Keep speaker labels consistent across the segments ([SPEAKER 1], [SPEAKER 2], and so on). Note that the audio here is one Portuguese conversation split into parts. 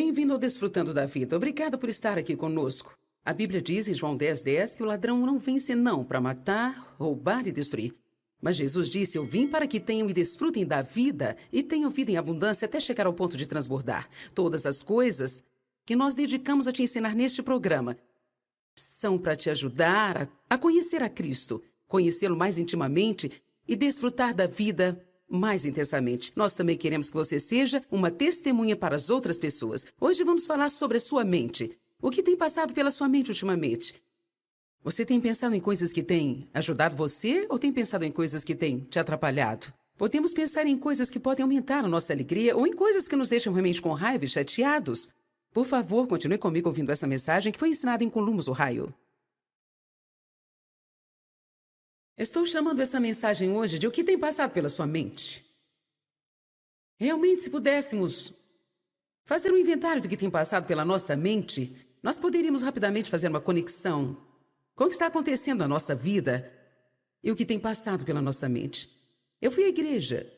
[SPEAKER 1] Bem-vindo ao Desfrutando da Vida. Obrigada por estar aqui conosco. A Bíblia diz em João 10:10 que o ladrão não vem senão para matar, roubar e destruir. Mas Jesus disse: eu vim para que tenham e desfrutem da vida e tenham vida em abundância até chegar ao ponto de transbordar. Todas as coisas que nós dedicamos a te ensinar neste programa são para te ajudar a conhecer a Cristo, conhecê-lo mais intimamente e desfrutar da vida mais intensamente. Nós também queremos que você seja uma testemunha para as outras pessoas. Hoje vamos falar sobre a sua mente. O que tem passado pela sua mente ultimamente? Você tem pensado em coisas que têm ajudado você ou tem pensado em coisas que têm te atrapalhado? Podemos pensar em coisas que podem aumentar a nossa alegria ou em coisas que nos deixam realmente com raiva e chateados. Por favor, continue comigo ouvindo essa mensagem que foi ensinada em Columbus, Ohio. Estou chamando essa mensagem hoje de o que tem passado pela sua mente. Realmente, se pudéssemos fazer um inventário do que tem passado pela nossa mente, nós poderíamos rapidamente fazer uma conexão com o que está acontecendo na nossa vida e o que tem passado pela nossa mente. Eu fui à igreja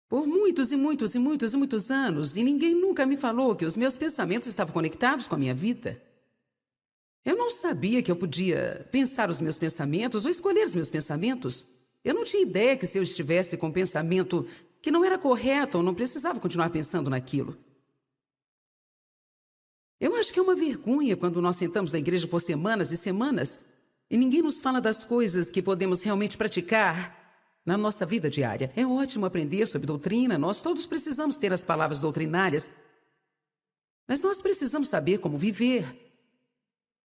[SPEAKER 1] por muitos e muitos e muitos e muitos anos e ninguém nunca me falou que os meus pensamentos estavam conectados com a minha vida. Eu não sabia que eu podia pensar os meus pensamentos ou escolher os meus pensamentos. Eu não tinha ideia que se eu estivesse com um pensamento que não era correto, eu não precisava continuar pensando naquilo. Eu acho que é uma vergonha quando nós sentamos na igreja por semanas e semanas e ninguém nos fala das coisas que podemos realmente praticar na nossa vida diária. É ótimo aprender sobre doutrina, nós todos precisamos ter as palavras doutrinárias, mas nós precisamos saber como viver.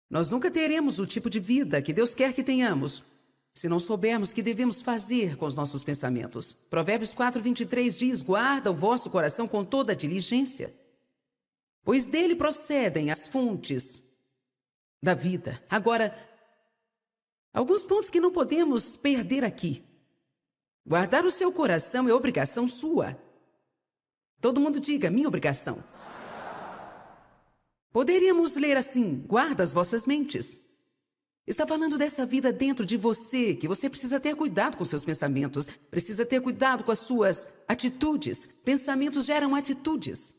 [SPEAKER 1] Nós nunca teremos o tipo de vida que Deus quer que tenhamos se não soubermos o que devemos fazer com os nossos pensamentos. Provérbios 4:23 diz: guarda o vosso coração com toda a diligência, pois dele procedem as fontes da vida. Agora, alguns pontos que não podemos perder aqui. Guardar o seu coração é obrigação sua. Todo mundo diga: minha obrigação. Poderíamos ler assim: guarda as vossas mentes. Está falando dessa vida dentro de você, que você precisa ter cuidado com seus pensamentos, precisa ter cuidado com as suas atitudes. Pensamentos geram atitudes.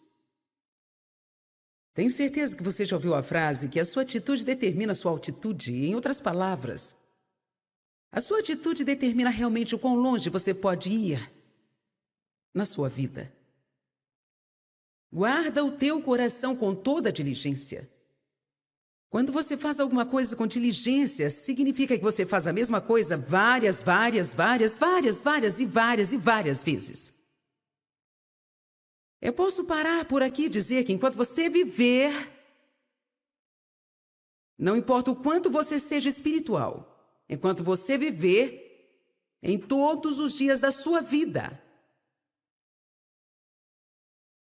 [SPEAKER 1] Tenho certeza que você já ouviu a frase que a sua atitude determina a sua altitude. Em outras palavras, a sua atitude determina realmente o quão longe você pode ir na sua vida. Guarda o teu coração com toda a diligência. Quando você faz alguma coisa com diligência, significa que você faz a mesma coisa várias vezes. Eu posso parar por aqui e dizer que enquanto você viver, não importa o quanto você seja espiritual, enquanto você viver, em todos os dias da sua vida,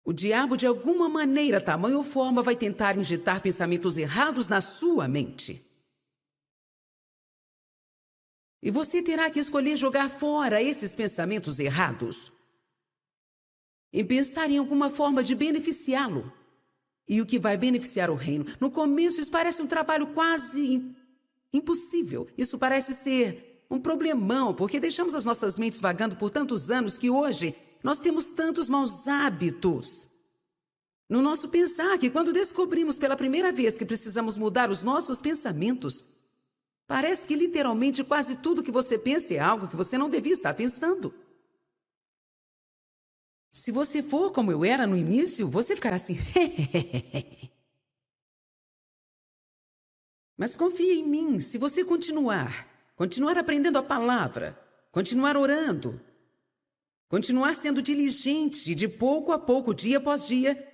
[SPEAKER 1] o diabo, de alguma maneira, tamanho ou forma, vai tentar injetar pensamentos errados na sua mente. E você terá que escolher jogar fora esses pensamentos errados e pensar em alguma forma de beneficiá-lo. E o que vai beneficiar o reino? No começo, isso parece um trabalho quase impossível. Isso parece ser um problemão, porque deixamos as nossas mentes vagando por tantos anos que hoje nós temos tantos maus hábitos no nosso pensar que quando descobrimos pela primeira vez que precisamos mudar os nossos pensamentos, parece que literalmente quase tudo que você pensa é algo que você não devia estar pensando. Se você for como eu era no início, você ficará assim. Mas confie em mim, se você continuar aprendendo a palavra, continuar orando, continuar sendo diligente de pouco a pouco, dia após dia,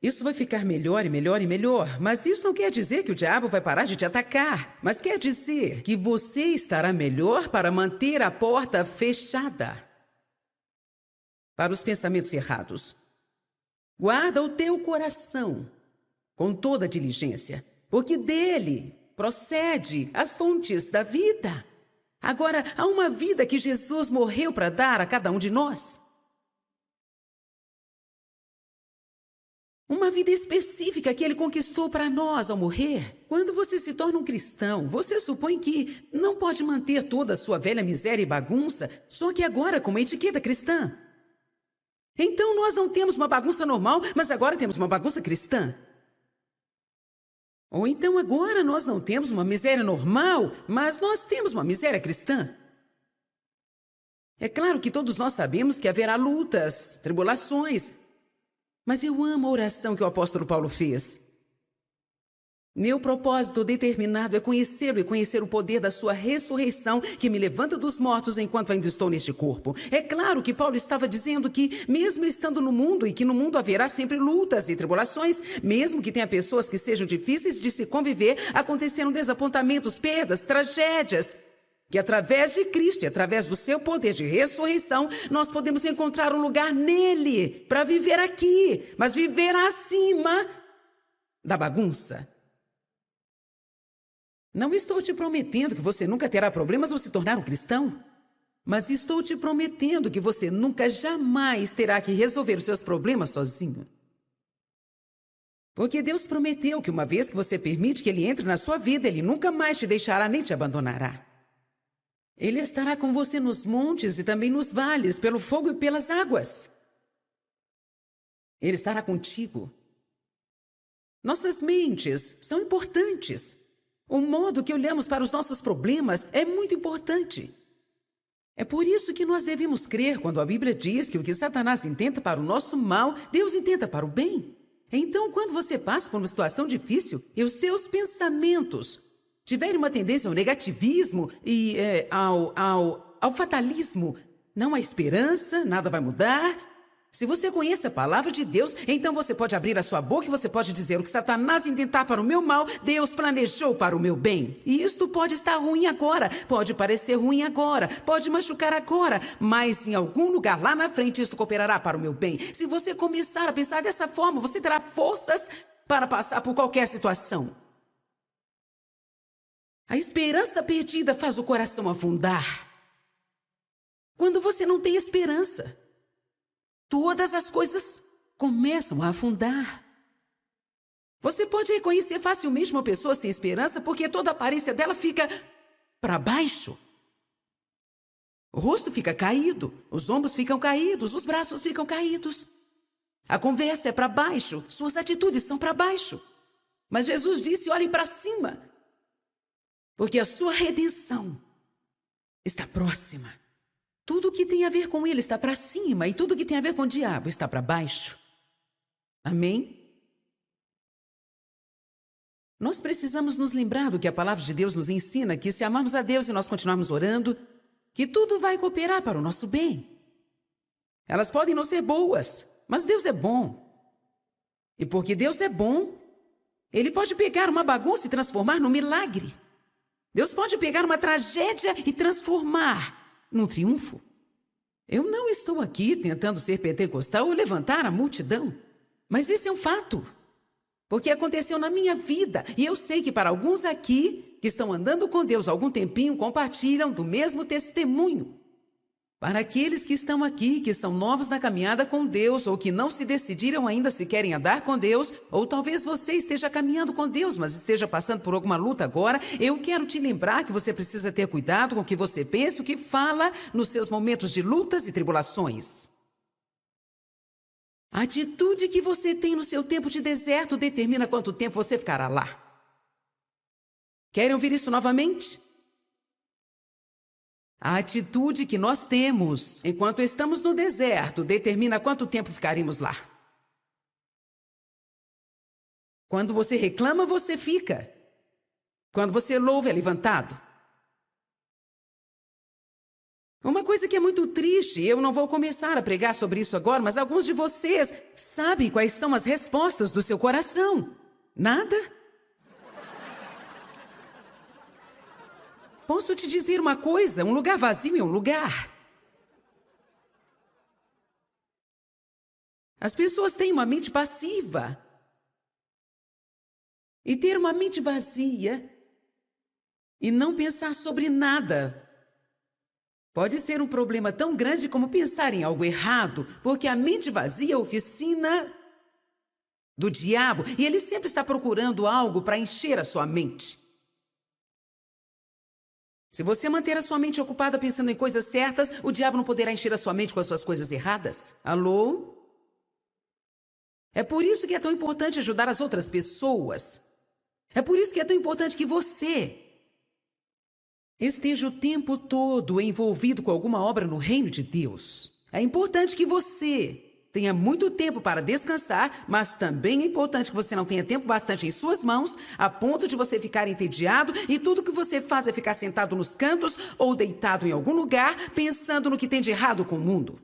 [SPEAKER 1] isso vai ficar melhor e melhor e melhor. Mas isso não quer dizer que o diabo vai parar de te atacar. Mas quer dizer que você estará melhor para manter a porta fechada para os pensamentos errados. Guarda o teu coração com toda a diligência, porque dele procede as fontes da vida. Agora, há uma vida que Jesus morreu para dar a cada um de nós. Uma vida específica que ele conquistou para nós ao morrer. Quando você se torna um cristão, você supõe que não pode manter toda a sua velha miséria e bagunça, só que agora com uma etiqueta cristã. Então nós não temos uma bagunça normal, mas agora temos uma bagunça cristã. Ou então agora nós não temos uma miséria normal, mas nós temos uma miséria cristã. É claro que todos nós sabemos que haverá lutas, tribulações, mas eu amo a oração que o apóstolo Paulo fez. Meu propósito determinado é conhecê-lo e conhecer o poder da sua ressurreição que me levanta dos mortos enquanto ainda estou neste corpo. É claro que Paulo estava dizendo que, mesmo estando no mundo e que no mundo haverá sempre lutas e tribulações, mesmo que tenha pessoas que sejam difíceis de se conviver, acontecerão desapontamentos, perdas, tragédias, que através de Cristo e através do seu poder de ressurreição, nós podemos encontrar um lugar nele para viver aqui, mas viver acima da bagunça. Não estou te prometendo que você nunca terá problemas ao se tornar um cristão, mas estou te prometendo que você nunca jamais terá que resolver os seus problemas sozinho. Porque Deus prometeu que uma vez que você permite que Ele entre na sua vida, Ele nunca mais te deixará nem te abandonará. Ele estará com você nos montes e também nos vales, pelo fogo e pelas águas. Ele estará contigo. Nossas mentes são importantes. O modo que olhamos para os nossos problemas é muito importante. É por isso que nós devemos crer quando a Bíblia diz que o que Satanás intenta para o nosso mal, Deus intenta para o bem. Então, quando você passa por uma situação difícil e os seus pensamentos tiverem uma tendência ao negativismo e ao fatalismo, não há esperança, nada vai mudar. Se você conhece a palavra de Deus, então você pode abrir a sua boca e você pode dizer: o que Satanás intentar para o meu mal, Deus planejou para o meu bem. E isto pode estar ruim agora, pode parecer ruim agora, pode machucar agora, mas em algum lugar lá na frente isto cooperará para o meu bem. Se você começar a pensar dessa forma, você terá forças para passar por qualquer situação. A esperança perdida faz o coração afundar. Quando você não tem esperança, todas as coisas começam a afundar. Você pode reconhecer facilmente uma pessoa sem esperança porque toda a aparência dela fica para baixo. O rosto fica caído, os ombros ficam caídos, os braços ficam caídos. A conversa é para baixo, suas atitudes são para baixo. Mas Jesus disse: olhem para cima, porque a sua redenção está próxima. Tudo que tem a ver com ele está para cima e tudo que tem a ver com o diabo está para baixo. Amém? Nós precisamos nos lembrar do que a palavra de Deus nos ensina, que se amarmos a Deus e nós continuarmos orando, que tudo vai cooperar para o nosso bem. Elas podem não ser boas, mas Deus é bom. E porque Deus é bom, Ele pode pegar uma bagunça e transformar num milagre. Deus pode pegar uma tragédia e transformar num triunfo. Eu não estou aqui tentando ser pentecostal ou levantar a multidão, mas isso é um fato, porque aconteceu na minha vida, e eu sei que para alguns aqui, que estão andando com Deus há algum tempinho, compartilham do mesmo testemunho. Para aqueles que estão aqui, que são novos na caminhada com Deus, ou que não se decidiram ainda se querem andar com Deus, ou talvez você esteja caminhando com Deus, mas esteja passando por alguma luta agora, eu quero te lembrar que você precisa ter cuidado com o que você pensa e o que fala nos seus momentos de lutas e tribulações. A atitude que você tem no seu tempo de deserto determina quanto tempo você ficará lá. Querem ouvir isso novamente? A atitude que nós temos enquanto estamos no deserto determina quanto tempo ficaremos lá. Quando você reclama, você fica. Quando você louva, é levantado. Uma coisa que é muito triste, eu não vou começar a pregar sobre isso agora, mas alguns de vocês sabem quais são as respostas do seu coração. Nada? Posso te dizer uma coisa, um lugar vazio é um lugar. As pessoas têm uma mente passiva. E ter uma mente vazia e não pensar sobre nada pode ser um problema tão grande como pensar em algo errado, porque a mente vazia é a oficina do diabo e ele sempre está procurando algo para encher a sua mente. Se você manter a sua mente ocupada pensando em coisas certas, o diabo não poderá encher a sua mente com as suas coisas erradas. Alô? É por isso que é tão importante ajudar as outras pessoas. É por isso que é tão importante que você esteja o tempo todo envolvido com alguma obra no reino de Deus. É importante que você tenha muito tempo para descansar, mas também é importante que você não tenha tempo bastante em suas mãos, a ponto de você ficar entediado e tudo que você faz é ficar sentado nos cantos ou deitado em algum lugar, pensando no que tem de errado com o mundo.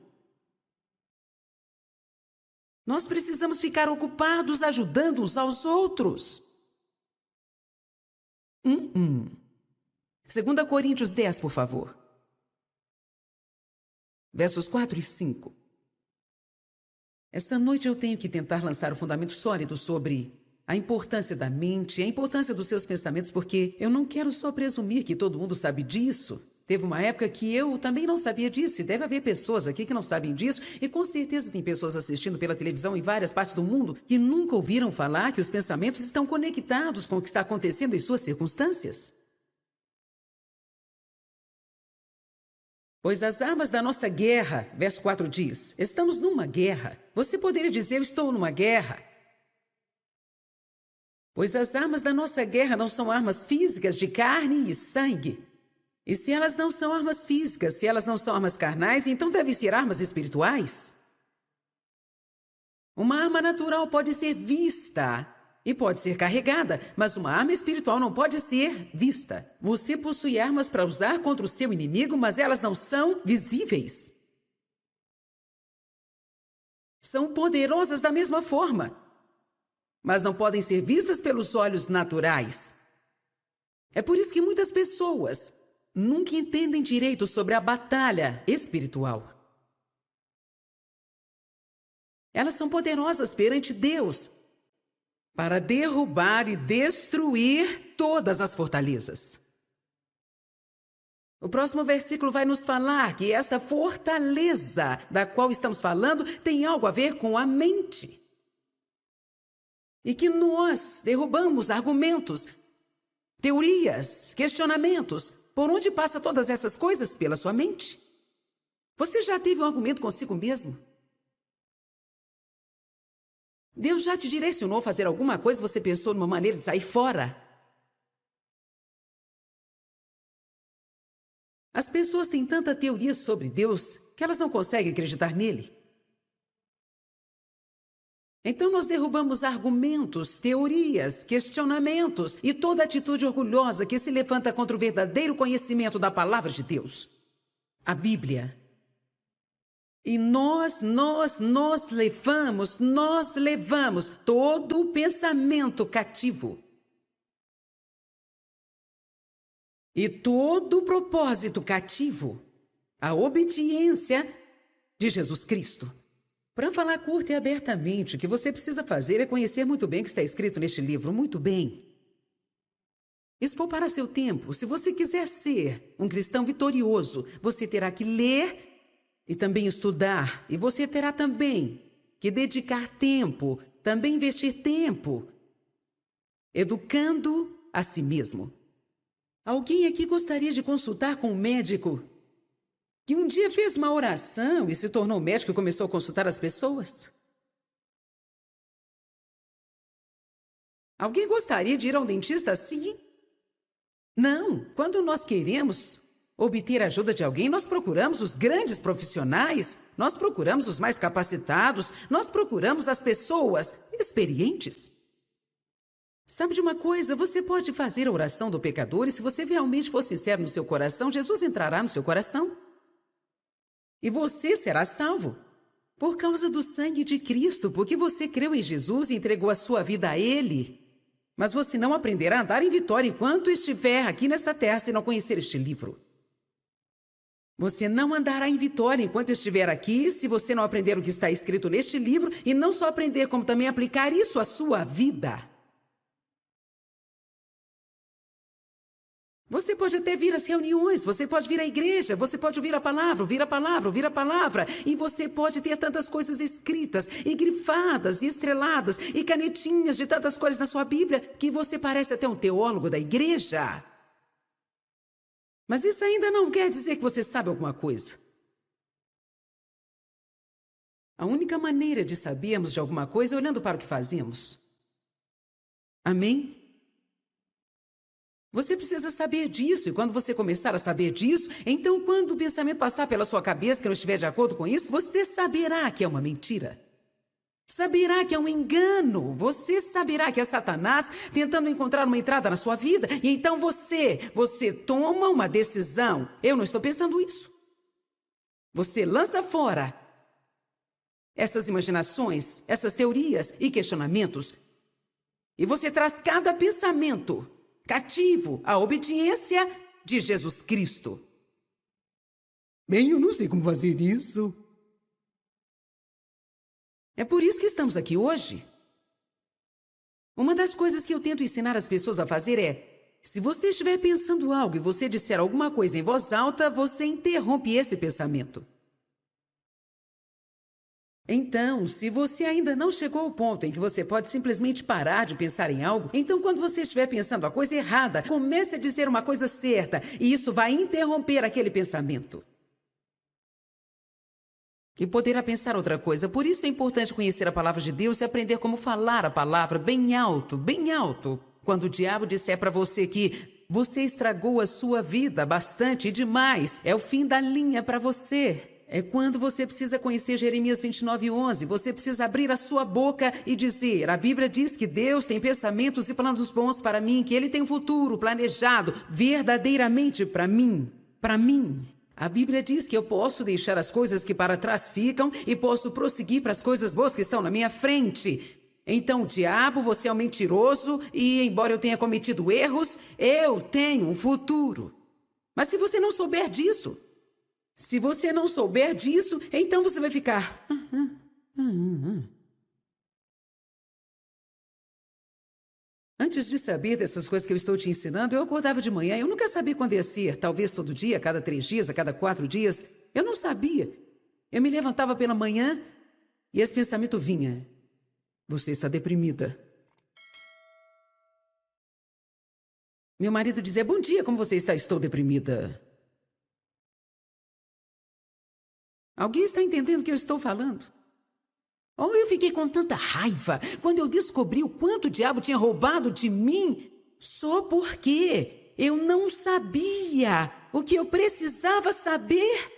[SPEAKER 1] Nós precisamos ficar ocupados ajudando uns aos outros. 2 Coríntios 10, por favor. Versos 4 e 5. Esta noite eu tenho que tentar lançar o fundamento sólido sobre a importância da mente, a importância dos seus pensamentos, porque eu não quero só presumir que todo mundo sabe disso. Teve uma época que eu também não sabia disso, e deve haver pessoas aqui que não sabem disso, e com certeza tem pessoas assistindo pela televisão em várias partes do mundo que nunca ouviram falar que os pensamentos estão conectados com o que está acontecendo em suas circunstâncias. Pois as armas da nossa guerra, verso 4 diz, estamos numa guerra. Você poderia dizer, eu estou numa guerra. Pois as armas da nossa guerra não são armas físicas de carne e sangue. E se elas não são armas físicas, se elas não são armas carnais, então devem ser armas espirituais. Uma arma natural pode ser vista e pode ser carregada, mas uma arma espiritual não pode ser vista. Você possui armas para usar contra o seu inimigo, mas elas não são visíveis. São poderosas da mesma forma, mas não podem ser vistas pelos olhos naturais. É por isso que muitas pessoas nunca entendem direito sobre a batalha espiritual. Elas são poderosas perante Deus para derrubar e destruir todas as fortalezas. O próximo versículo vai nos falar que esta fortaleza da qual estamos falando tem algo a ver com a mente. E que nós derrubamos argumentos, teorias, questionamentos. Por onde passa todas essas coisas? Pela sua mente. Você já teve um argumento consigo mesmo? Deus já te direcionou a fazer alguma coisa e você pensou numa maneira de sair fora? As pessoas têm tanta teoria sobre Deus que elas não conseguem acreditar nele. Então nós derrubamos argumentos, teorias, questionamentos e toda atitude orgulhosa que se levanta contra o verdadeiro conhecimento da palavra de Deus, a Bíblia. E nós levamos todo o pensamento cativo e todo o propósito cativo à obediência de Jesus Cristo. Para falar curta e abertamente, o que você precisa fazer é conhecer muito bem o que está escrito neste livro, muito bem. Isso poupará seu tempo. Se você quiser ser um cristão vitorioso, você terá que ler e também estudar. E você terá também que dedicar tempo, também investir tempo, educando a si mesmo. Alguém aqui gostaria de consultar com um médico que um dia fez uma oração e se tornou médico e começou a consultar as pessoas? Alguém gostaria de ir ao dentista assim? Não. Quando nós queremos obter a ajuda de alguém, nós procuramos os grandes profissionais, nós procuramos os mais capacitados, nós procuramos as pessoas experientes. Sabe de uma coisa? Você pode fazer a oração do pecador e se você realmente for sincero no seu coração, Jesus entrará no seu coração. E você será salvo por causa do sangue de Cristo, porque você creu em Jesus e entregou a sua vida a Ele. Mas você não aprenderá a andar em vitória enquanto estiver aqui nesta terra se não conhecer este livro. Você não andará em vitória enquanto estiver aqui se você não aprender o que está escrito neste livro e não só aprender, como também aplicar isso à sua vida. Você pode até vir às reuniões, você pode vir à igreja, você pode ouvir a palavra, e você pode ter tantas coisas escritas, e grifadas, e estreladas, e canetinhas de tantas cores na sua Bíblia, que você parece até um teólogo da igreja. Mas isso ainda não quer dizer que você sabe alguma coisa. A única maneira de sabermos de alguma coisa é olhando para o que fazemos. Amém? Você precisa saber disso, e quando você começar a saber disso, então quando o pensamento passar pela sua cabeça que não estiver de acordo com isso, você saberá que é uma mentira. Saberá que é um engano. Você saberá que é Satanás tentando encontrar uma entrada na sua vida. E então você toma uma decisão. Eu não estou pensando isso. Você lança fora essas imaginações, essas teorias e questionamentos. E você traz cada pensamento cativo à obediência de Jesus Cristo. Bem, eu não sei como fazer isso. É por isso que estamos aqui hoje. Uma das coisas que eu tento ensinar as pessoas a fazer é, se você estiver pensando algo e você disser alguma coisa em voz alta, você interrompe esse pensamento. Então, se você ainda não chegou ao ponto em que você pode simplesmente parar de pensar em algo, então quando você estiver pensando a coisa errada, comece a dizer uma coisa certa, e isso vai interromper aquele pensamento. E poderá pensar outra coisa. Por isso é importante conhecer a palavra de Deus e aprender como falar a palavra bem alto, bem alto. Quando o diabo disser para você que você estragou a sua vida bastante e demais, é o fim da linha para você. É quando você precisa conhecer Jeremias 29:11. Você precisa abrir a sua boca e dizer, a Bíblia diz que Deus tem pensamentos e planos bons para mim, que Ele tem um futuro planejado verdadeiramente para mim. Para mim. A Bíblia diz que eu posso deixar as coisas que para trás ficam e posso prosseguir para as coisas boas que estão na minha frente. Então, diabo, você é um mentiroso e, embora eu tenha cometido erros, eu tenho um futuro. Mas se você não souber disso, então você vai ficar... Antes de saber dessas coisas que eu estou te ensinando, eu acordava de manhã, eu nunca sabia quando ia ser, talvez todo dia, a cada 3 dias, a cada 4 dias. Eu não sabia. Eu me levantava pela manhã e esse pensamento vinha. Você está deprimida. Meu marido dizia, bom dia, como você está? Estou deprimida. Alguém está entendendo o que eu estou falando? Oh, eu fiquei com tanta raiva quando eu descobri o quanto o diabo tinha roubado de mim só porque eu não sabia o que eu precisava saber.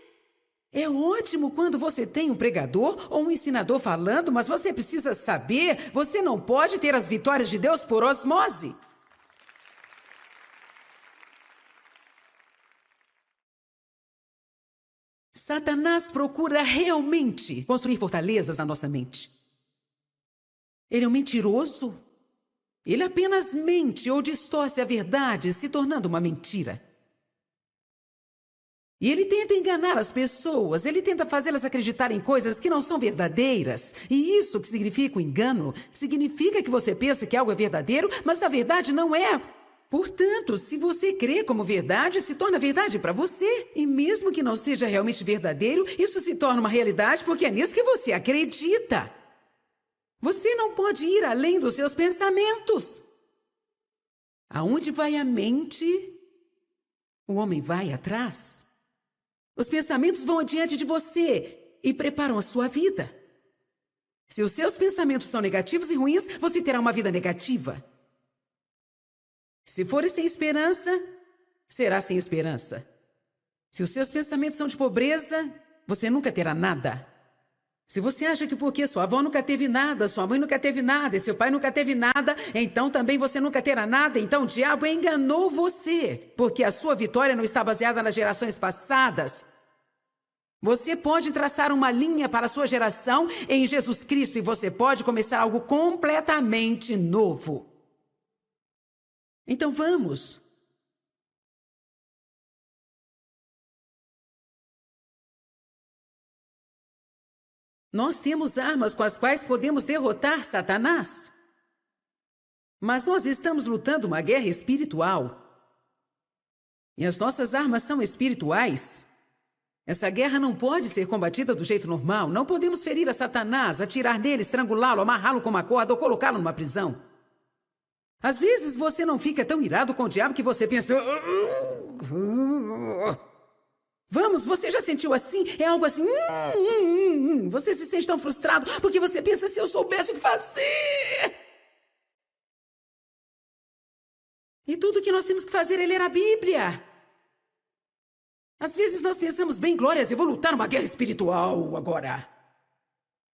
[SPEAKER 1] É ótimo quando você tem um pregador ou um ensinador falando, mas você precisa saber, você não pode ter as vitórias de Deus por osmose. Satanás procura realmente construir fortalezas na nossa mente. Ele é um mentiroso. Ele apenas mente ou distorce a verdade, se tornando uma mentira. E ele tenta enganar as pessoas, ele tenta fazê-las acreditar em coisas que não são verdadeiras. E isso que significa o engano, significa que você pensa que algo é verdadeiro, mas na verdade não é. Portanto, se você crê como verdade, se torna verdade para você. E mesmo que não seja realmente verdadeiro, isso se torna uma realidade porque é nisso que você acredita. Você não pode ir além dos seus pensamentos. Aonde vai a mente, o homem vai atrás. Os pensamentos vão adiante de você e preparam a sua vida. Se os seus pensamentos são negativos e ruins, você terá uma vida negativa. Se for sem esperança, será sem esperança. Se os seus pensamentos são de pobreza, você nunca terá nada. Se você acha que porque sua avó nunca teve nada, sua mãe nunca teve nada e seu pai nunca teve nada, então também você nunca terá nada, então o diabo enganou você, porque a sua vitória não está baseada nas gerações passadas. Você pode traçar uma linha para a sua geração em Jesus Cristo e você pode começar algo completamente novo. Então vamos. Nós temos armas com as quais podemos derrotar Satanás. Mas nós estamos lutando uma guerra espiritual. E as nossas armas são espirituais. Essa guerra não pode ser combatida do jeito normal. Não podemos ferir a Satanás, atirar nele, estrangulá-lo, amarrá-lo com uma corda ou colocá-lo numa prisão. Às vezes você não fica tão irado com o diabo que você pensa... Vamos, você já sentiu assim? É algo assim... Você se sente tão frustrado porque você pensa, se eu soubesse o que fazer... E tudo que nós temos que fazer é ler a Bíblia. Às vezes nós pensamos, bem, glórias, eu vou lutar uma guerra espiritual agora.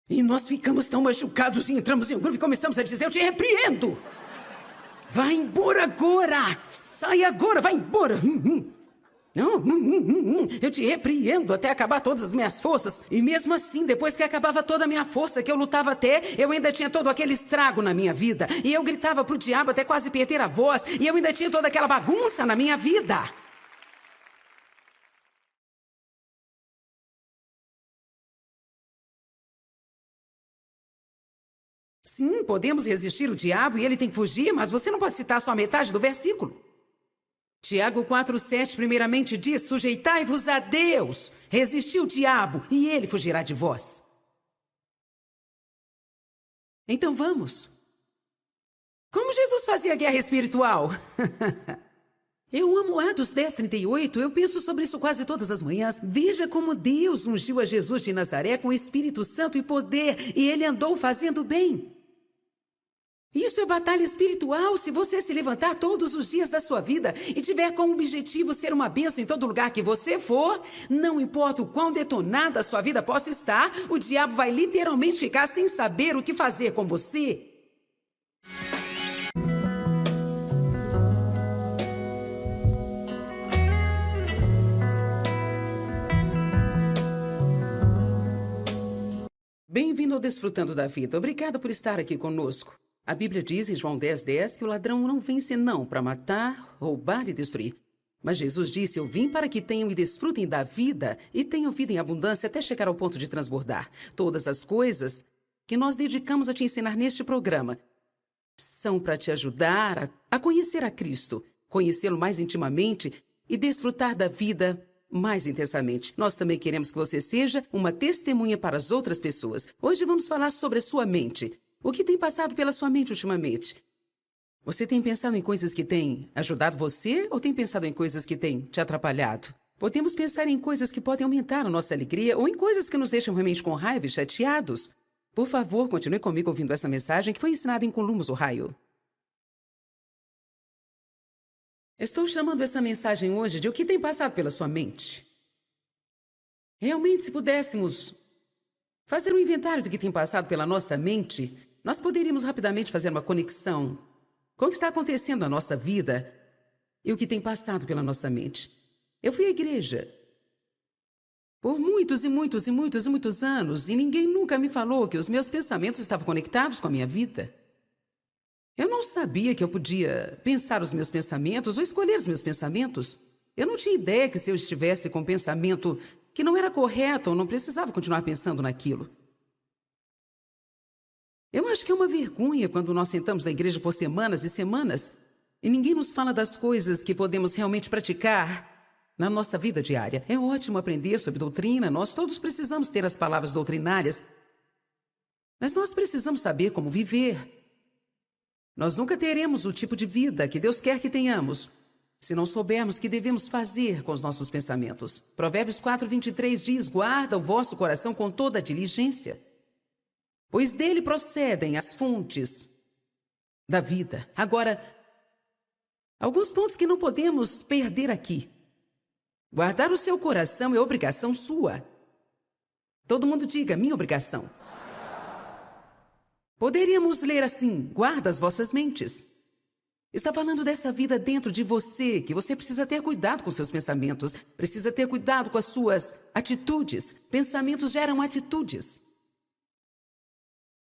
[SPEAKER 1] E nós ficamos tão machucados e entramos em um grupo e começamos a dizer, eu te repreendo. Vai embora agora! Sai agora, vai embora! Não, eu te repreendo até acabar todas as minhas forças. E mesmo assim, depois que acabava toda a minha força, que eu lutava até, eu ainda tinha todo aquele estrago na minha vida. E eu gritava pro diabo até quase perder a voz. E eu ainda tinha toda aquela bagunça na minha vida. Sim, podemos resistir o diabo e ele tem que fugir, mas você não pode citar só a metade do versículo. Tiago 4,7 primeiramente diz, sujeitai-vos a Deus, resisti o diabo e ele fugirá de vós. Então vamos. Como Jesus fazia guerra espiritual? Eu amo Atos 10:38, eu penso sobre isso quase todas as manhãs. Veja como Deus ungiu a Jesus de Nazaré com o Espírito Santo e poder, e ele andou fazendo bem. Isso é batalha espiritual. Se você se levantar todos os dias da sua vida e tiver como objetivo ser uma bênção em todo lugar que você for, não importa o quão detonada a sua vida possa estar, o diabo vai literalmente ficar sem saber o que fazer com você. Bem-vindo ao Desfrutando da Vida. Obrigada por estar aqui conosco. A Bíblia diz em João 10:10 que o ladrão não vem senão para matar, roubar e destruir. Mas Jesus disse, eu vim para que tenham e desfrutem da vida e tenham vida em abundância até chegar ao ponto de transbordar. Todas as coisas que nós dedicamos a te ensinar neste programa são para te ajudar a conhecer a Cristo, conhecê-lo mais intimamente e desfrutar da vida mais intensamente. Nós também queremos que você seja uma testemunha para as outras pessoas. Hoje vamos falar sobre a sua mente. O que tem passado pela sua mente ultimamente? Você tem pensado em coisas que têm ajudado você ou tem pensado em coisas que têm te atrapalhado? Podemos pensar em coisas que podem aumentar a nossa alegria ou em coisas que nos deixam realmente com raiva e chateados. Por favor, continue comigo ouvindo essa mensagem que foi ensinada em Columbus, Ohio. Estou chamando essa mensagem hoje de o que tem passado pela sua mente. Realmente, se pudéssemos fazer um inventário do que tem passado pela nossa mente, nós poderíamos rapidamente fazer uma conexão com o que está acontecendo na nossa vida e o que tem passado pela nossa mente. Eu fui à igreja por muitos anos e ninguém nunca me falou que os meus pensamentos estavam conectados com a minha vida. Eu não sabia que eu podia pensar os meus pensamentos ou escolher os meus pensamentos. Eu não tinha ideia que se eu estivesse com um pensamento que não era correto, eu não precisava continuar pensando naquilo. Eu acho que é uma vergonha quando nós sentamos na igreja por semanas e semanas e ninguém nos fala das coisas que podemos realmente praticar na nossa vida diária. É ótimo aprender sobre doutrina, nós todos precisamos ter as palavras doutrinárias, mas nós precisamos saber como viver. Nós nunca teremos o tipo de vida que Deus quer que tenhamos se não soubermos o que devemos fazer com os nossos pensamentos. Provérbios 4:23 diz, guarda o vosso coração com toda a diligência, pois dele procedem as fontes da vida. Agora, alguns pontos que não podemos perder aqui. Guardar o seu coração é obrigação sua. Todo mundo diga, minha obrigação. Poderíamos ler assim, guarda as vossas mentes. Está falando dessa vida dentro de você, que você precisa ter cuidado com seus pensamentos, precisa ter cuidado com as suas atitudes. Pensamentos geram atitudes.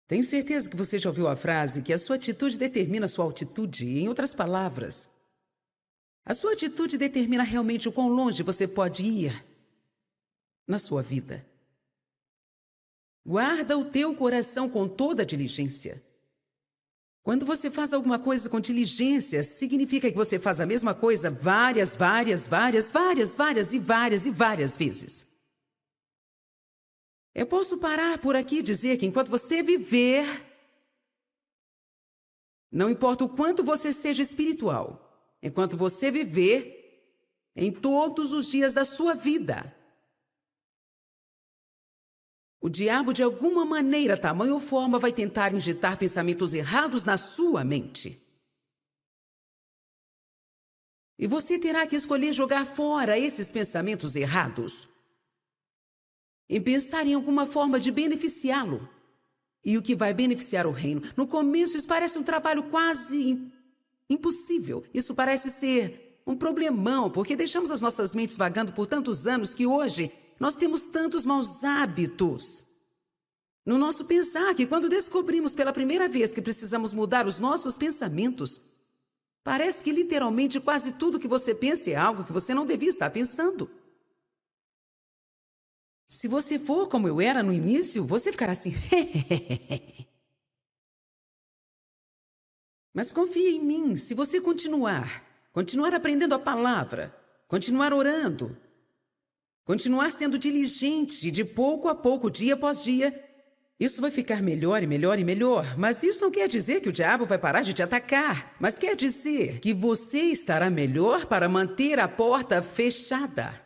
[SPEAKER 1] Tenho certeza que você já ouviu a frase que a sua atitude determina a sua altitude. Em outras palavras, a sua atitude determina realmente o quão longe você pode ir na sua vida. Guarda o teu coração com toda a diligência. Quando você faz alguma coisa com diligência, significa que você faz a mesma coisa várias vezes. Eu posso parar por aqui e dizer que enquanto você viver, Não importa o quanto você seja espiritual, enquanto você viver em todos os dias da sua vida, o diabo, de alguma maneira, tamanho ou forma, vai tentar injetar pensamentos errados na sua mente. E você terá que escolher jogar fora esses pensamentos errados e pensar em alguma forma de beneficiá-lo. E o que vai beneficiar o reino? No começo, isso parece um trabalho quase impossível. Isso parece ser um problemão, porque deixamos as nossas mentes vagando por tantos anos que hoje nós temos tantos maus hábitos no nosso pensar que quando descobrimos pela primeira vez que precisamos mudar os nossos pensamentos, parece que literalmente quase tudo que você pensa é algo que você não devia estar pensando. Se você for como eu era no início, você ficará assim. Mas confie em mim, se você continuar aprendendo a palavra, continuar orando, continuar sendo diligente de pouco a pouco, dia após dia, isso vai ficar melhor e melhor e melhor. Mas isso não quer dizer que o diabo vai parar de te atacar, mas quer dizer que você estará melhor para manter a porta fechada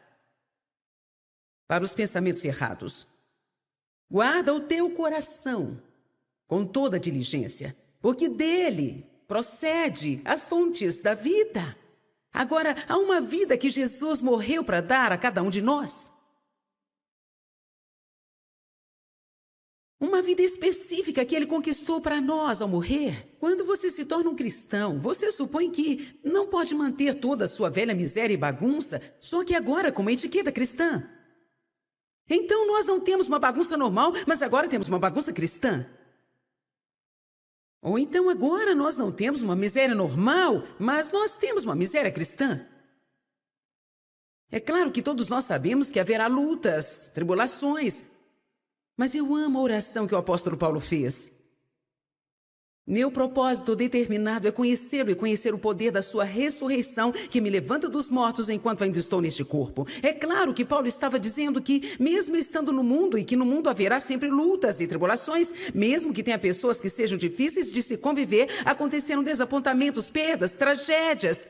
[SPEAKER 1] para os pensamentos errados. Guarda o teu coração com toda diligência, porque dele procede as fontes da vida. Agora, há uma vida que Jesus morreu para dar a cada um de nós. Uma vida específica que ele conquistou para nós ao morrer. Quando você se torna um cristão, você supõe que não pode manter toda a sua velha miséria e bagunça, só que agora com uma etiqueta cristã. Então nós não temos uma bagunça normal, mas agora temos uma bagunça cristã. Ou então agora nós não temos uma miséria normal, mas nós temos uma miséria cristã. É claro que todos nós sabemos que haverá lutas, tribulações, mas eu amo a oração que o apóstolo Paulo fez. Meu propósito determinado é conhecê-lo e conhecer o poder da sua ressurreição que me levanta dos mortos enquanto ainda estou neste corpo. É claro que Paulo estava dizendo que, mesmo estando no mundo e que no mundo haverá sempre lutas e tribulações, mesmo que tenha pessoas que sejam difíceis de se conviver, acontecerão desapontamentos, perdas, tragédias,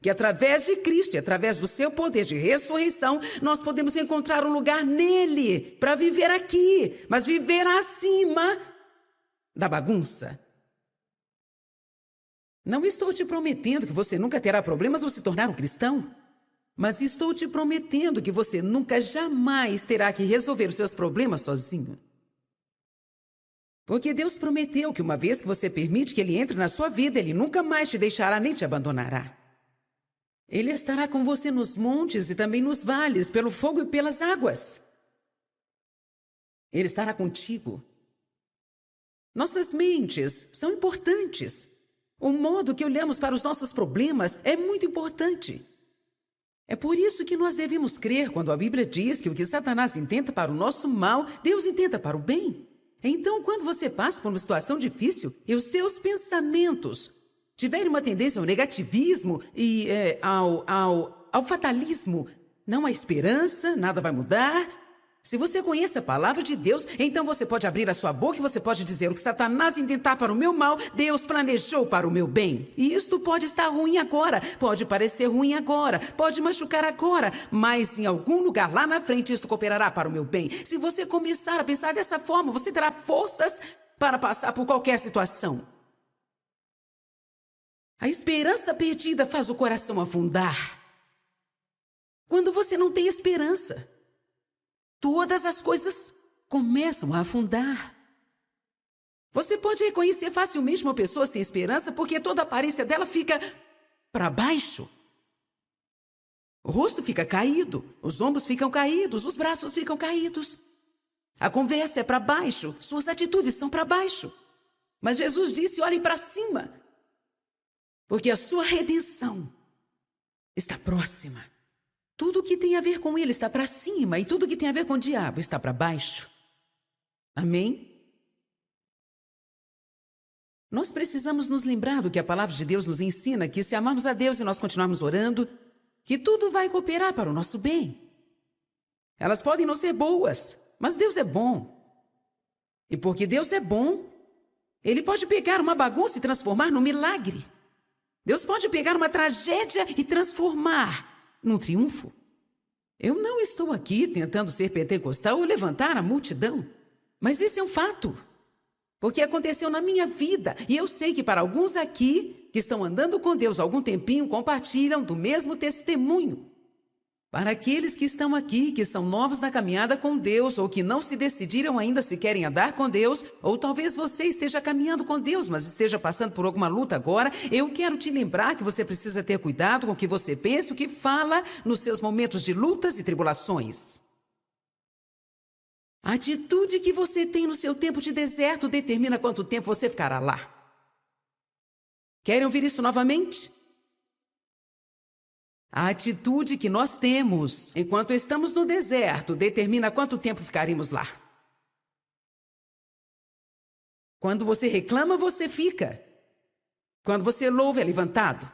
[SPEAKER 1] que através de Cristo e através do seu poder de ressurreição, nós podemos encontrar um lugar nele para viver aqui, mas viver acima da bagunça. Não estou te prometendo que você nunca terá problemas ao se tornar um cristão, mas estou te prometendo que você nunca jamais terá que resolver os seus problemas sozinho. Porque Deus prometeu que uma vez que você permite que Ele entre na sua vida, Ele nunca mais te deixará nem te abandonará. Ele estará com você nos montes e também nos vales, pelo fogo e pelas águas. Ele estará contigo. Nossas mentes são importantes. O modo que olhamos para os nossos problemas é muito importante. É por isso que nós devemos crer quando a Bíblia diz que o que Satanás intenta para o nosso mal, Deus intenta para o bem. Então, quando você passa por uma situação difícil e os seus pensamentos tiverem uma tendência ao negativismo e ao fatalismo, não há esperança, nada vai mudar. Se você conhece a palavra de Deus, então você pode abrir a sua boca e você pode dizer: o que Satanás intentar para o meu mal, Deus planejou para o meu bem. E isto pode estar ruim agora, pode parecer ruim agora, pode machucar agora, mas em algum lugar lá na frente isto cooperará para o meu bem. Se você começar a pensar dessa forma, você terá forças para passar por qualquer situação. A esperança perdida faz o coração afundar. Quando você não tem esperança, todas as coisas começam a afundar. Você pode reconhecer facilmente uma pessoa sem esperança porque toda a aparência dela fica para baixo. O rosto fica caído, os ombros ficam caídos, os braços ficam caídos. A conversa é para baixo, suas atitudes são para baixo. Mas Jesus disse: olhem para cima, porque a sua redenção está próxima. Tudo que tem a ver com ele está para cima e tudo que tem a ver com o diabo está para baixo. Amém? Nós precisamos nos lembrar do que a palavra de Deus nos ensina, que se amarmos a Deus e nós continuarmos orando, que tudo vai cooperar para o nosso bem. Elas podem não ser boas, mas Deus é bom. E porque Deus é bom, Ele pode pegar uma bagunça e transformar num milagre. Deus pode pegar uma tragédia e transformar num triunfo. Eu não estou aqui tentando ser pentecostal ou levantar a multidão, mas isso é um fato. Porque aconteceu na minha vida, e eu sei que para alguns aqui, que estão andando com Deus há algum tempinho, compartilham do mesmo testemunho. Para aqueles que estão aqui, que são novos na caminhada com Deus, ou que não se decidiram ainda se querem andar com Deus, ou talvez você esteja caminhando com Deus, mas esteja passando por alguma luta agora, eu quero te lembrar que você precisa ter cuidado com o que você pensa e o que fala nos seus momentos de lutas e tribulações. A atitude que você tem no seu tempo de deserto determina quanto tempo você ficará lá. Querem ouvir isso novamente? A atitude que nós temos enquanto estamos no deserto determina quanto tempo ficaremos lá. Quando você reclama, você fica. Quando você louva, é levantado.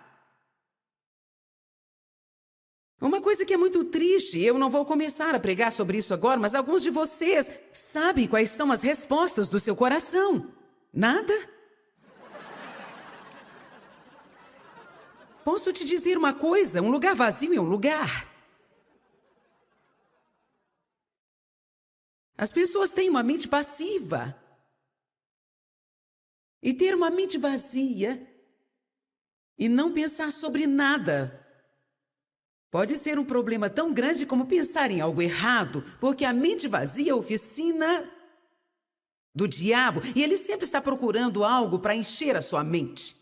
[SPEAKER 1] Uma coisa que é muito triste, eu não vou começar a pregar sobre isso agora, mas alguns de vocês sabem quais são as respostas do seu coração. Nada? Posso te dizer uma coisa, um lugar vazio é um lugar. As pessoas têm uma mente passiva. E ter uma mente vazia e não pensar sobre nada pode ser um problema tão grande como pensar em algo errado, porque a mente vazia é a oficina do diabo e ele sempre está procurando algo para encher a sua mente.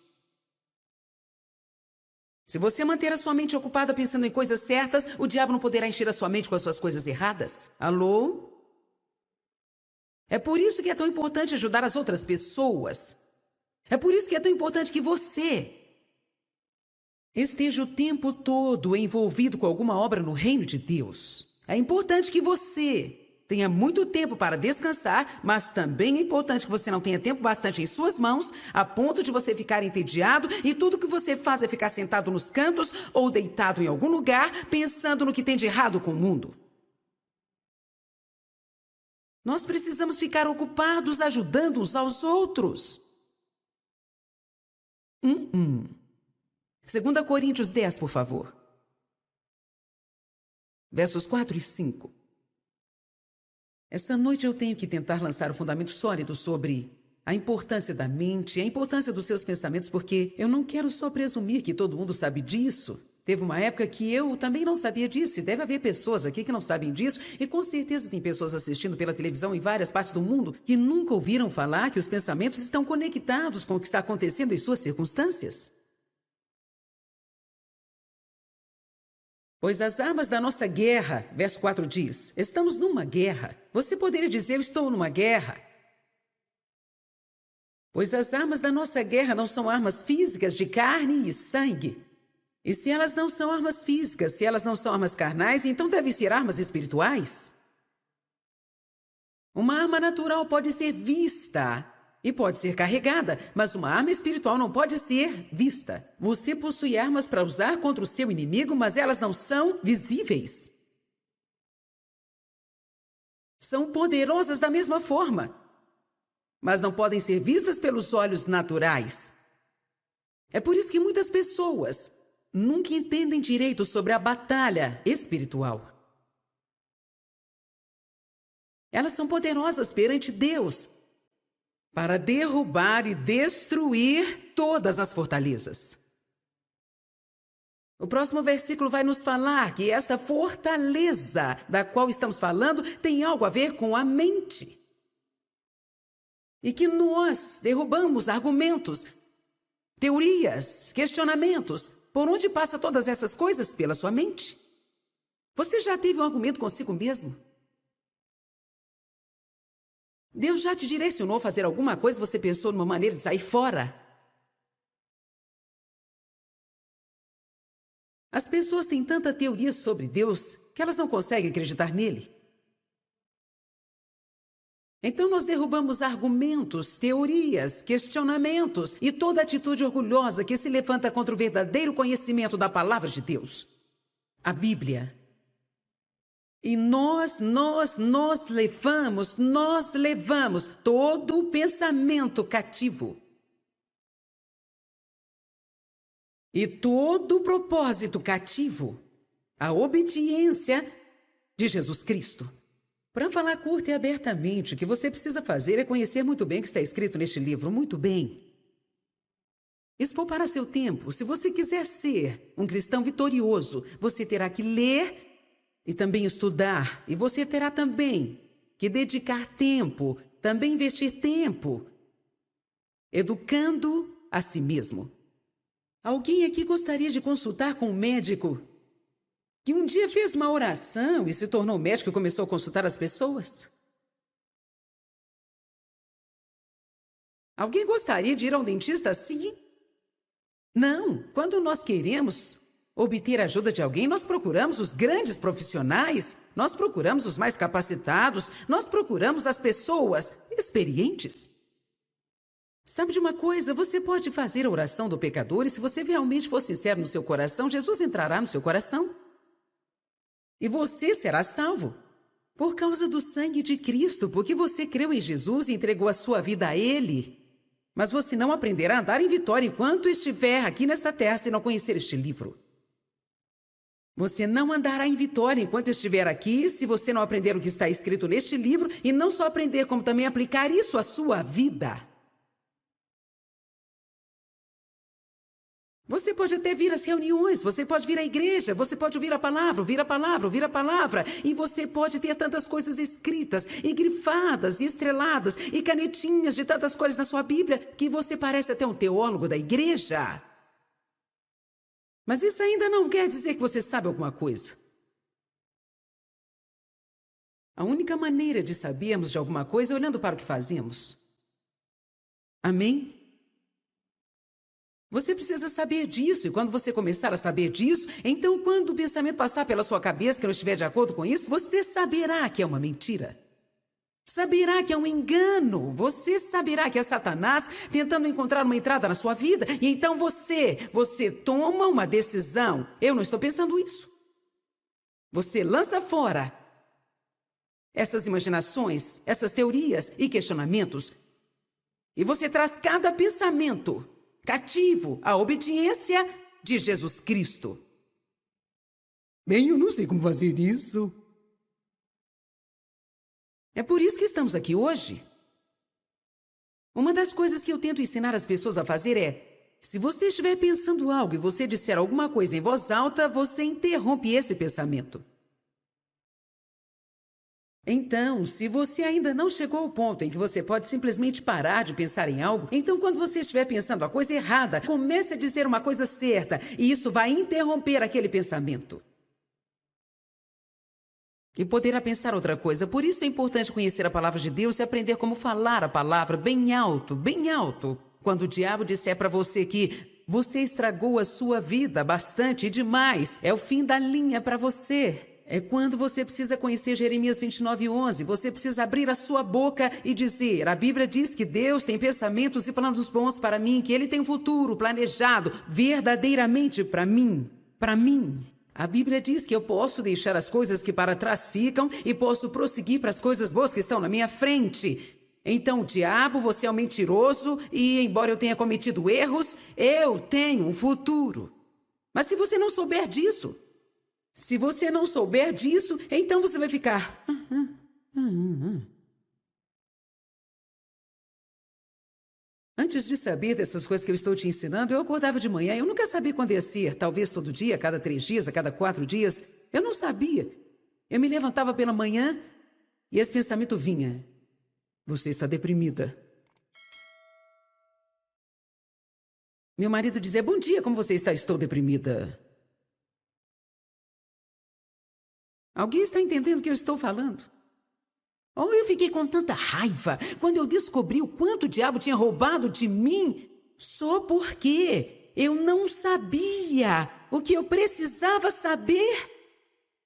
[SPEAKER 1] Se você manter a sua mente ocupada pensando em coisas certas, o diabo não poderá encher a sua mente com as suas coisas erradas. Alô? É por isso que é tão importante ajudar as outras pessoas. É por isso que é tão importante que você esteja o tempo todo envolvido com alguma obra no reino de Deus. É importante que você tenha muito tempo para descansar, mas também é importante que você não tenha tempo bastante em suas mãos, a ponto de você ficar entediado e tudo que você faz é ficar sentado nos cantos ou deitado em algum lugar, pensando no que tem de errado com o mundo. Nós precisamos ficar ocupados ajudando uns aos outros. 2 Coríntios 10, por favor. Versos 4 e 5. Esta noite eu tenho que tentar lançar um fundamento sólido sobre a importância da mente, a importância dos seus pensamentos, porque eu não quero só presumir que todo mundo sabe disso. Teve uma época que eu também não sabia disso, e deve haver pessoas aqui que não sabem disso, e com certeza tem pessoas assistindo pela televisão em várias partes do mundo que nunca ouviram falar que os pensamentos estão conectados com o que está acontecendo em suas circunstâncias. Pois as armas da nossa guerra, verso 4 diz, estamos numa guerra. Você poderia dizer, eu estou numa guerra. Pois as armas da nossa guerra não são armas físicas de carne e sangue. E se elas não são armas físicas, se elas não são armas carnais, então devem ser armas espirituais. Uma arma natural pode ser vista e pode ser carregada, mas uma arma espiritual não pode ser vista. Você possui armas para usar contra o seu inimigo, mas elas não são visíveis. São poderosas da mesma forma, mas não podem ser vistas pelos olhos naturais. É por isso que muitas pessoas nunca entendem direito sobre a batalha espiritual. Elas são poderosas perante Deus para derrubar e destruir todas as fortalezas. O próximo versículo vai nos falar que esta fortaleza da qual estamos falando tem algo a ver com a mente. E que nós derrubamos argumentos, teorias, questionamentos. Por onde passa todas essas coisas? Pela sua mente. Você já teve um argumento consigo mesmo? Deus já te direcionou a fazer alguma coisa e você pensou numa maneira de sair fora? As pessoas têm tanta teoria sobre Deus que elas não conseguem acreditar nele. Então nós derrubamos argumentos, teorias, questionamentos e toda atitude orgulhosa que se levanta contra o verdadeiro conhecimento da palavra de Deus, a Bíblia. E nós levamos todo o pensamento cativo. E todo o propósito cativo à obediência de Jesus Cristo. Para falar curto e abertamente, o que você precisa fazer é conhecer muito bem o que está escrito neste livro, muito bem. Isso poupará seu tempo. Se você quiser ser um cristão vitorioso, você terá que ler e também estudar. E você terá também que dedicar tempo, também investir tempo, educando a si mesmo. Alguém aqui gostaria de consultar com um médico que um dia fez uma oração e se tornou médico e começou a consultar as pessoas? Alguém gostaria de ir ao dentista assim? Não. Quando nós queremos obter a ajuda de alguém, nós procuramos os grandes profissionais, nós procuramos os mais capacitados, nós procuramos as pessoas experientes. Sabe de uma coisa? Você pode fazer a oração do pecador e se você realmente for sincero no seu coração, Jesus entrará no seu coração. E você será salvo. Por causa do sangue de Cristo, porque você creu em Jesus e entregou a sua vida a Ele. Mas você não aprenderá a andar em vitória enquanto estiver aqui nesta terra se não conhecer este livro. Você não andará em vitória enquanto estiver aqui se você não aprender o que está escrito neste livro e não só aprender, como também aplicar isso à sua vida. Você pode até vir às reuniões, você pode vir à igreja, você pode ouvir a palavra, e você pode ter tantas coisas escritas, e grifadas, e estreladas, e canetinhas de tantas cores na sua Bíblia, que você parece até um teólogo da igreja. Mas isso ainda não quer dizer que você sabe alguma coisa. A única maneira de sabermos de alguma coisa é olhando para o que fazemos. Amém? Você precisa saber disso, e quando você começar a saber disso, então quando o pensamento passar pela sua cabeça que não estiver de acordo com isso, você saberá que é uma mentira. Saberá que é um engano. Você saberá que é Satanás tentando encontrar uma entrada na sua vida, e então você toma uma decisão. Eu não estou pensando isso. Você lança fora essas imaginações, essas teorias e questionamentos, e você traz cada pensamento cativo à obediência de Jesus Cristo. Bem, eu não sei como fazer isso. É por isso que estamos aqui hoje. Uma das coisas que eu tento ensinar as pessoas a fazer é, se você estiver pensando algo e você disser alguma coisa em voz alta, você interrompe esse pensamento. Então, se você ainda não chegou ao ponto em que você pode simplesmente parar de pensar em algo, então quando você estiver pensando a coisa errada, comece a dizer uma coisa certa, e isso vai interromper aquele pensamento. E poderá pensar outra coisa. Por isso é importante conhecer a palavra de Deus e aprender como falar a palavra bem alto, bem alto. Quando o diabo disser para você que você estragou a sua vida bastante e demais, é o fim da linha para você. É quando você precisa conhecer Jeremias 29:11. Você precisa abrir a sua boca e dizer, a Bíblia diz que Deus tem pensamentos e planos bons para mim, que Ele tem um futuro planejado verdadeiramente para mim. Para mim. A Bíblia diz que eu posso deixar as coisas que para trás ficam e posso prosseguir para as coisas boas que estão na minha frente. Então, diabo, você é um mentiroso e, embora eu tenha cometido erros, eu tenho um futuro. Mas se você não souber disso, então você vai ficar... Antes de saber dessas coisas que eu estou te ensinando, eu acordava de manhã, eu nunca sabia quando ia ser, talvez todo dia, a cada 3 dias, a cada 4 dias. Eu não sabia. Eu me levantava pela manhã e esse pensamento vinha. Você está deprimida. Meu marido dizia, bom dia, como você está? Estou deprimida. Alguém está entendendo o que eu estou falando? Oh, eu fiquei com tanta raiva quando eu descobri o quanto o diabo tinha roubado de mim, só porque eu não sabia o que eu precisava saber.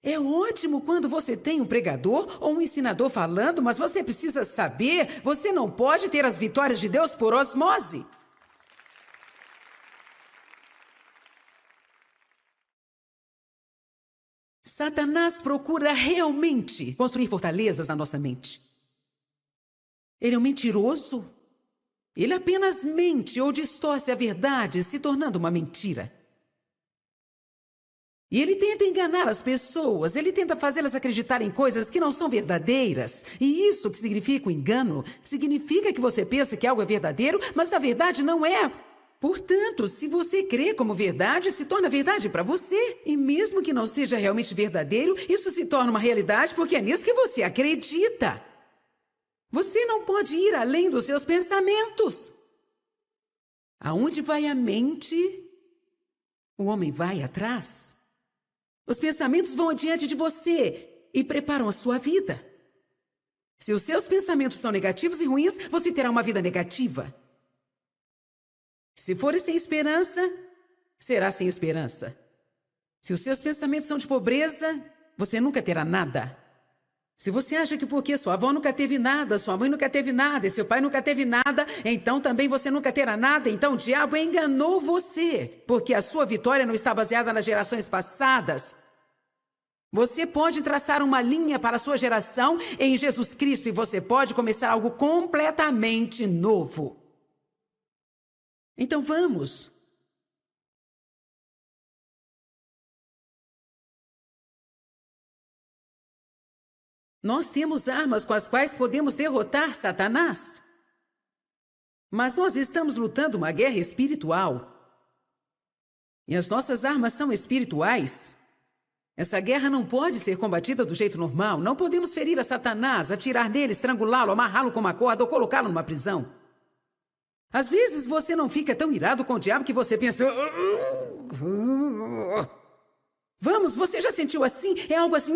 [SPEAKER 1] É ótimo quando você tem um pregador ou um ensinador falando, mas você precisa saber, você não pode ter as vitórias de Deus por osmose. Satanás procura realmente construir fortalezas na nossa mente. Ele é um mentiroso. Ele apenas mente ou distorce a verdade, se tornando uma mentira. E ele tenta enganar as pessoas, ele tenta fazê-las acreditar em coisas que não são verdadeiras. E isso que significa o engano, significa que você pensa que algo é verdadeiro, mas a verdade não é. Portanto, se você crê como verdade, se torna verdade para você. E mesmo que não seja realmente verdadeiro, isso se torna uma realidade porque é nisso que você acredita. Você não pode ir além dos seus pensamentos. Aonde vai a mente, o homem vai atrás. Os pensamentos vão adiante de você e preparam a sua vida. Se os seus pensamentos são negativos e ruins, você terá uma vida negativa. Se for sem esperança, será sem esperança. Se os seus pensamentos são de pobreza, você nunca terá nada. Se você acha que porque sua avó nunca teve nada, sua mãe nunca teve nada e seu pai nunca teve nada, então também você nunca terá nada, então o diabo enganou você, porque a sua vitória não está baseada nas gerações passadas. Você pode traçar uma linha para a sua geração em Jesus Cristo e você pode começar algo completamente novo. Então vamos. Nós temos armas com as quais podemos derrotar Satanás. Mas nós estamos lutando uma guerra espiritual. E as nossas armas são espirituais. Essa guerra não pode ser combatida do jeito normal. Não podemos ferir a Satanás, atirar nele, estrangulá-lo, amarrá-lo com uma corda ou colocá-lo numa prisão. Às vezes você não fica tão irado com o diabo que você pensa... Vamos, você já sentiu assim? É algo assim...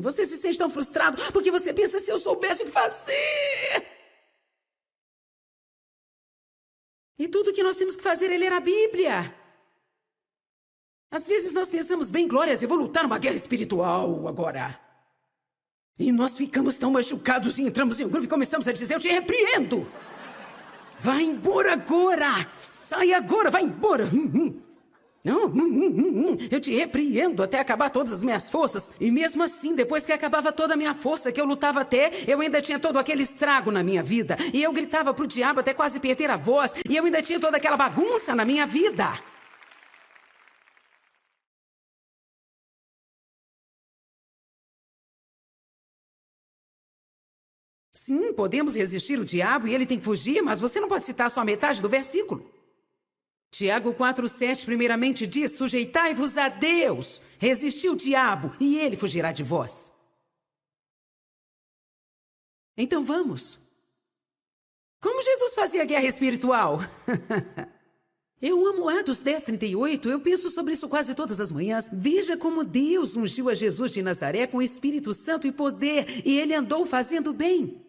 [SPEAKER 1] Você se sente tão frustrado porque você pensa, se eu soubesse o que fazer... E tudo que nós temos que fazer é ler a Bíblia. Às vezes nós pensamos, bem, glórias, eu vou lutar uma guerra espiritual agora. E nós ficamos tão machucados e entramos em um grupo e começamos a dizer, eu te repreendo. Vai embora agora. Sai agora, vai embora. Não, eu te repreendo até acabar todas as minhas forças. E mesmo assim, depois que acabava toda a minha força, que eu lutava até, eu ainda tinha todo aquele estrago na minha vida. E eu gritava pro diabo até quase perder a voz. E eu ainda tinha toda aquela bagunça na minha vida. Sim, podemos resistir o diabo e ele tem que fugir, mas você não pode citar só a metade do versículo. Tiago 4,7 primeiramente diz, sujeitai-vos a Deus, resisti o diabo e ele fugirá de vós. Então vamos. Como Jesus fazia guerra espiritual? Eu amo Atos 10:38, eu penso sobre isso quase todas as manhãs. Veja como Deus ungiu a Jesus de Nazaré com Espírito Santo e poder, e ele andou fazendo bem.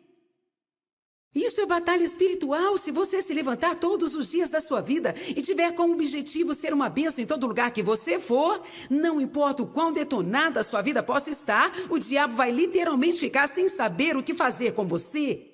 [SPEAKER 1] Isso é batalha espiritual. Se você se levantar todos os dias da sua vida e tiver como objetivo ser uma bênção em todo lugar que você for, não importa o quão detonada a sua vida possa estar, o diabo vai literalmente ficar sem saber o que fazer com você.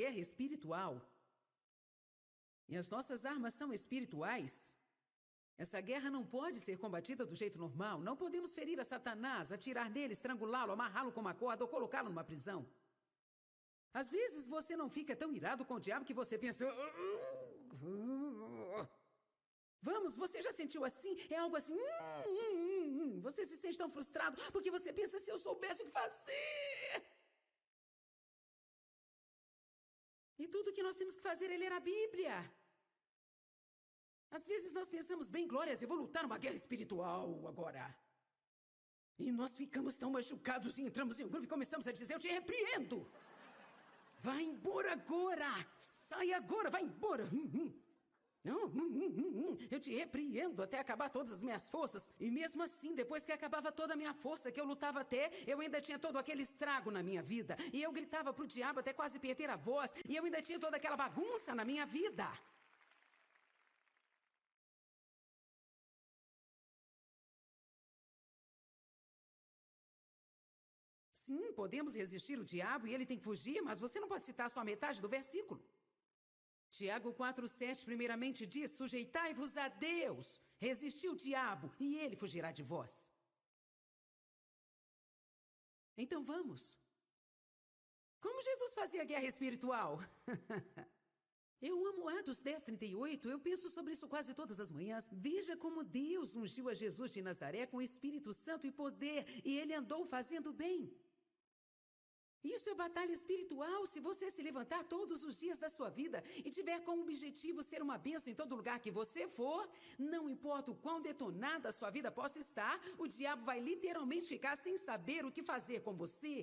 [SPEAKER 1] guerra espiritual. E as nossas armas são espirituais. Essa guerra não pode ser combatida do jeito normal. Não podemos ferir a Satanás, atirar nele, estrangulá-lo, amarrá-lo com uma corda ou colocá-lo numa prisão. Às vezes você não fica tão irado com o diabo que você pensa... Vamos, você já sentiu assim? É algo assim... Você se sente tão frustrado porque você pensa, se eu soubesse o que fazer... E tudo que nós temos que fazer é ler a Bíblia. Às vezes nós pensamos, bem, glórias, eu vou lutar uma guerra espiritual agora. E nós ficamos tão machucados e entramos em um grupo e começamos a dizer, eu te repreendo. Vai embora agora. Sai agora, vai embora. Eu te repreendo até acabar todas as minhas forças. E mesmo assim, depois que acabava toda a minha força, que eu lutava até, eu ainda tinha todo aquele estrago na minha vida. E eu gritava pro diabo até quase perder a voz. E eu ainda tinha toda aquela bagunça na minha vida. Sim, podemos resistir o diabo e ele tem que fugir, mas você não pode citar só a metade do versículo. Tiago 4,7 primeiramente diz, sujeitai-vos a Deus, resisti o diabo e ele fugirá de vós. Então vamos. Como Jesus fazia guerra espiritual? Eu amo Atos 10:38, eu penso sobre isso quase todas as manhãs. Veja como Deus ungiu a Jesus de Nazaré com Espírito Santo e poder, e ele andou fazendo bem. Isso é batalha espiritual. Se você se levantar todos os dias da sua vida e tiver como objetivo ser uma bênção em todo lugar que você for, não importa o quão detonada a sua vida possa estar, o diabo vai literalmente ficar sem saber o que fazer com você.